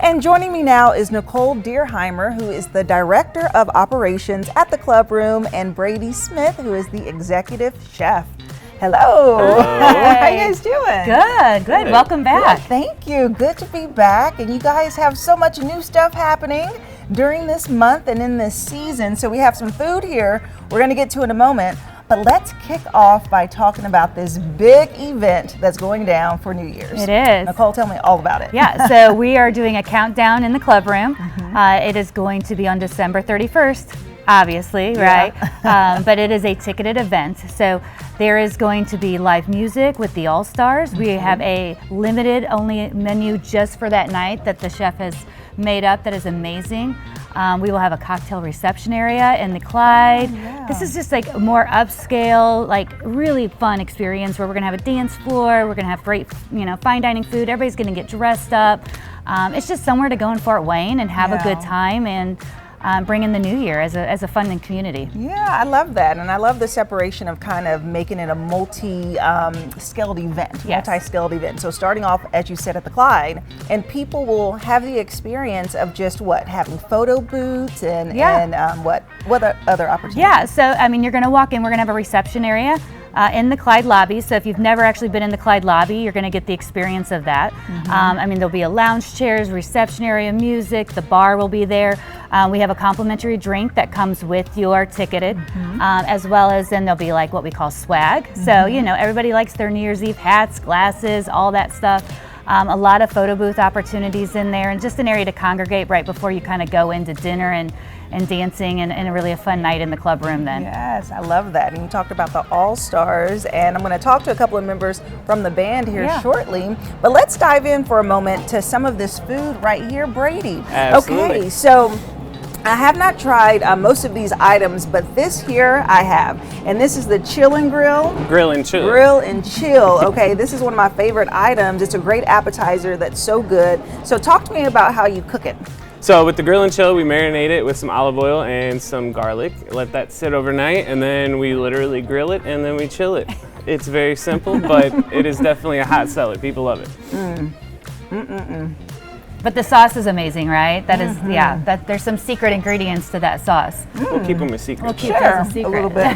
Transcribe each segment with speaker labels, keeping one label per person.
Speaker 1: And joining me now is Nicole Derheimer, who is the Director of Operations at the Clubroom, and Brady Smith, who is the Executive Chef. Hello.
Speaker 2: Hi.
Speaker 1: How you guys doing?
Speaker 2: Good. Welcome back.
Speaker 1: Good. Thank you. Good to be back. And you guys have so much new stuff happening during this month and in this season. So we have some food here we're going to get to in a moment. But let's kick off by talking about this big event that's going down for New Year's.
Speaker 2: It is.
Speaker 1: Nicole, tell me all about it.
Speaker 2: Yeah, so we are doing a countdown in the Clubroom. It is going to be on December 31st, obviously, right? But it is a ticketed event. So there is going to be live music with the All-Stars. We have a limited only menu just for that night that the chef has made up that is amazing. We will have a cocktail reception area in the Clyde. This is just like a more upscale, like really fun experience where we're gonna have a dance floor, we're gonna have great, fine dining food, everybody's gonna get dressed up. It's just somewhere to go in Fort Wayne and have a good time and bring in the new year as a fun community.
Speaker 1: Yeah, I love that. And I love the separation of kind of making it a multi-scaled event, multi-scaled event. So starting off, as you said, at the Clyde, and people will have the experience of just having photo booths and what other opportunities?
Speaker 2: Yeah, so I mean, you're gonna walk in, we're gonna have a reception area in the Clyde lobby. So if you've never actually been in the Clyde lobby, you're gonna get the experience of that. I mean, there'll be a lounge chairs, reception area, music, the bar will be there. We have a complimentary drink that comes with your ticketed, as well as then there'll be like what we call swag. So, everybody likes their New Year's Eve hats, glasses, all that stuff. A lot of photo booth opportunities in there and just an area to congregate right before you kind of go into dinner and dancing and really a fun night in the Clubroom then.
Speaker 1: Yes, I love that. And you talked about the All-Stars, and I'm going to talk to a couple of members from the band here shortly. But let's dive in for a moment to some of this food right here, Brady.
Speaker 3: Absolutely.
Speaker 1: Okay, so I have not tried most of these items, but this here I have. And this is the Chill and Grill.
Speaker 3: Grill and Chill.
Speaker 1: Grill and Chill. Okay, this is one of my favorite items. It's a great appetizer that's so good. So talk to me about how you cook it.
Speaker 3: So with the Grill and Chill, we marinate it with some olive oil and some garlic. Let that sit overnight, and then we literally grill it and then we chill it. It's very simple, but it is definitely a hot seller. People love it.
Speaker 2: But the sauce is amazing, right? That is, there's some secret ingredients to that sauce.
Speaker 3: We'll keep them a secret.
Speaker 2: We'll keep those a secret.
Speaker 1: A little bit.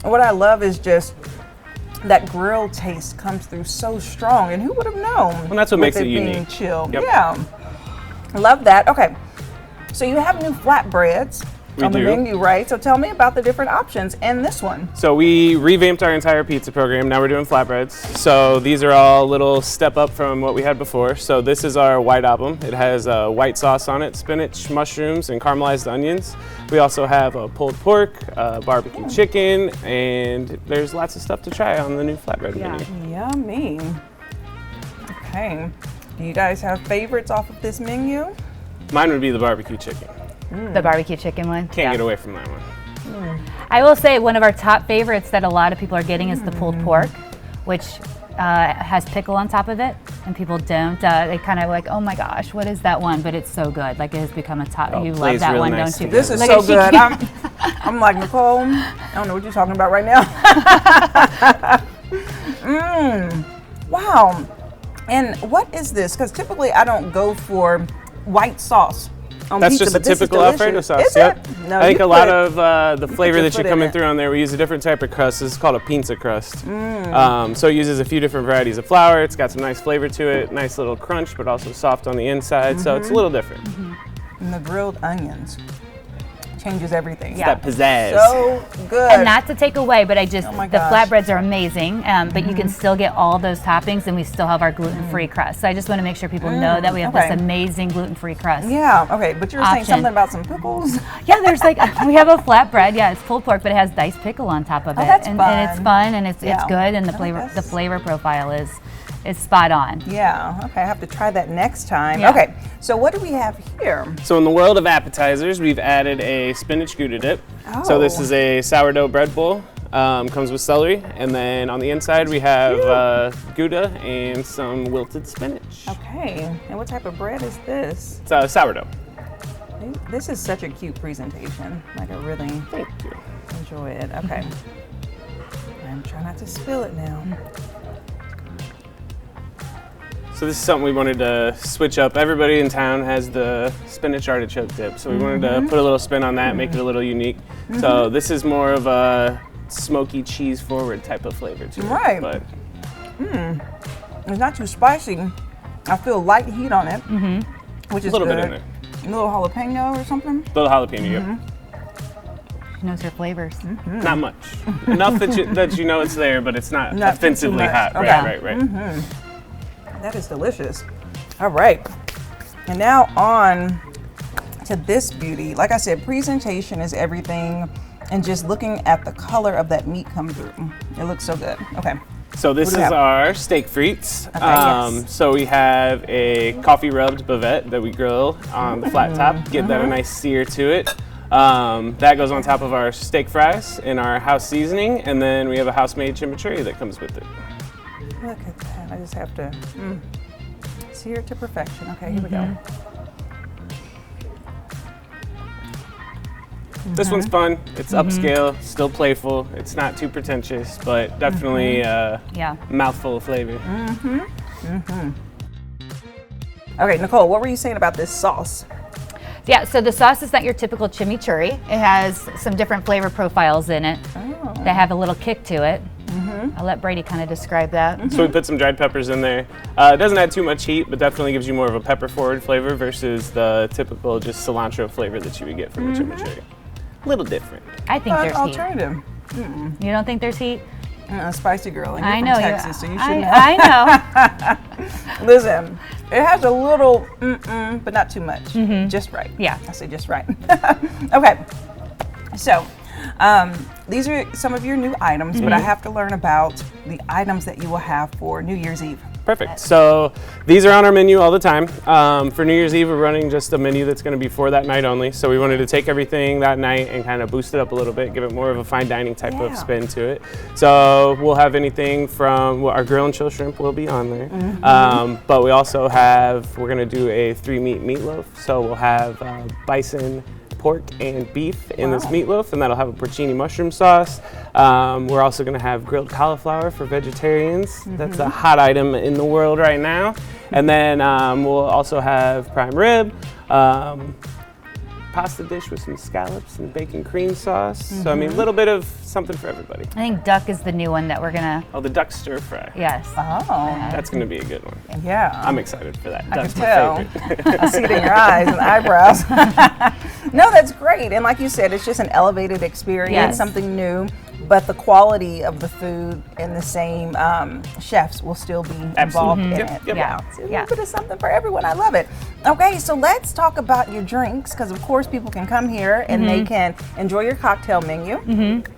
Speaker 1: What I love is just that grill taste comes through so strong, and who would have known?
Speaker 3: Well, that's what makes it unique.
Speaker 1: Being chill.
Speaker 3: Yep.
Speaker 1: Yeah, love that. Okay, so you have new flatbreads on the menu, right? So tell me about the different options in this one.
Speaker 3: So we revamped our entire pizza program. Now we're doing flatbreads. So these are all a little step up from what we had before. So this is our white album. It has white sauce on it, spinach, mushrooms, and caramelized onions. We also have a pulled pork, barbecue chicken, and there's lots of stuff to try on the new flatbread menu.
Speaker 1: Yummy. Okay, do you guys have favorites off of this menu?
Speaker 3: Mine would be the barbecue chicken.
Speaker 2: The barbecue chicken one.
Speaker 3: Can't get away from that one.
Speaker 2: I will say one of our top favorites that a lot of people are getting is the pulled pork, which has pickle on top of it, and people don't. They kind of like, oh my gosh, what is that one? But it's so good. Like it has become a top. You love that one, don't you?
Speaker 1: This is so good. I'm like, Nicole, I don't know what you're talking about right now. Wow. And what is this? Because typically I don't go for white sauce.
Speaker 3: That's
Speaker 1: pizza,
Speaker 3: just a typical Alfredo sauce.
Speaker 1: Is it? No,
Speaker 3: I think a lot of the flavor that you're coming through on there, we use a different type of crust. This is called a pizza crust. So it uses a few different varieties of flour. It's got some nice flavor to it, nice little crunch, but also soft on the inside. So it's a little different.
Speaker 1: And the grilled onions changes everything.
Speaker 2: Yeah.
Speaker 3: That pizzazz.
Speaker 1: So good.
Speaker 2: And not to take away, but the
Speaker 1: gosh.
Speaker 2: flatbreads are amazing, but you can still get all those toppings, and we still have our gluten-free crust. So I just want to make sure people know that we have this amazing gluten-free crust.
Speaker 1: Yeah, okay, but you were saying something about some pickles?
Speaker 2: Yeah, there's we have a flatbread, it's pulled pork, but it has diced pickle on top of it.
Speaker 1: That's
Speaker 2: and,
Speaker 1: fun.
Speaker 2: And it's fun, and it's good, and the flavor profile is spot on.
Speaker 1: Yeah, okay, I have to try that next time.
Speaker 2: Yeah.
Speaker 1: Okay, so what do we have here?
Speaker 3: So in the world of appetizers, we've added a spinach Gouda dip. So this is a sourdough bread bowl. Comes with celery, and then on the inside we have Gouda and some wilted spinach.
Speaker 1: Okay, and what type of bread is this?
Speaker 3: It's sourdough.
Speaker 1: This is such a cute presentation. Like I really enjoy it. Okay. I'm trying not to spill it now.
Speaker 3: So this is something we wanted to switch up. Everybody in town has the spinach artichoke dip, so we wanted to put a little spin on that, make it a little unique. So this is more of a smoky cheese forward type of flavor to it.
Speaker 1: Right.
Speaker 3: But
Speaker 1: It's not too spicy. I feel light heat on it, which is
Speaker 3: a little
Speaker 1: good.
Speaker 3: bit in there.
Speaker 1: A little jalapeno or something.
Speaker 3: Little jalapeno, yep.
Speaker 2: She knows her flavors.
Speaker 3: Not much. Enough that you know it's there, but it's not offensively
Speaker 1: too much.
Speaker 3: hot.
Speaker 1: Okay.
Speaker 3: Right.
Speaker 1: That is delicious. All right. And now on to this beauty. Like I said, presentation is everything, and just looking at the color of that meat come through. It looks so good. Okay.
Speaker 3: So this is our steak frites.
Speaker 1: Okay, yes.
Speaker 3: So we have a coffee rubbed bavette that we grill on the flat top, give that a nice sear to it. That goes on top of our steak fries and our house seasoning, and then we have a house-made chimichurri that comes with it.
Speaker 1: Look at that. I just have to sear it to perfection. Okay, here we go.
Speaker 3: This one's fun. It's upscale, still playful. It's not too pretentious, but definitely a mouthful of flavor.
Speaker 1: Okay, Nicole, what were you saying about this sauce?
Speaker 2: Yeah, so the sauce is not your typical chimichurri. It has some different flavor profiles in it that have a little kick to it. I'll let Brady kind of describe that.
Speaker 3: So we put some dried peppers in there. It doesn't add too much heat, but definitely gives you more of a pepper forward flavor versus the typical just cilantro flavor that you would get from a chimichurri. A little different.
Speaker 2: I think there's heat.
Speaker 1: Alternative.
Speaker 2: You don't think there's heat?
Speaker 1: Spicy girl. And
Speaker 2: I
Speaker 1: you're
Speaker 2: know.
Speaker 1: from Texas, so you should know.
Speaker 2: I know.
Speaker 1: Listen, it has a little but not too much. Just right.
Speaker 2: Yeah.
Speaker 1: I say just right. Okay. So, these are some of your new items, but I have to learn about the items that you will have for New Year's Eve.
Speaker 3: Perfect. So these are on our menu all the time. For New Year's Eve, we're running just a menu that's going to be for that night only. So we wanted to take everything that night and kind of boost it up a little bit, give it more of a fine dining type of spin to it. So we'll have anything from our grill and chill shrimp will be on there. But we also have, we're going to do a 3-meat meatloaf. So we'll have bison, pork and beef in this meatloaf, and that'll have a porcini mushroom sauce. We're also going to have grilled cauliflower for vegetarians. That's a hot item in the world right now. And then we'll also have prime rib, pasta dish with some scallops and bacon cream sauce. So I mean, a little bit of something for everybody.
Speaker 2: I think duck is the new one that we're gonna.
Speaker 3: Oh, the duck stir fry.
Speaker 2: Yes.
Speaker 1: Oh.
Speaker 3: That's going to be a good one.
Speaker 1: Yeah.
Speaker 3: I'm excited for that.
Speaker 1: I
Speaker 3: That's
Speaker 1: can
Speaker 3: my
Speaker 1: tell.
Speaker 3: favorite.
Speaker 1: I see it in your eyes and eyebrows. No, that's great. And like you said, it's just an elevated experience, something new. But the quality of the food and the same chefs will still be involved in it.
Speaker 3: Yep.
Speaker 1: Yeah. So a little bit of something for everyone. I love it. Okay, so let's talk about your drinks, because of course people can come here and they can enjoy your cocktail menu.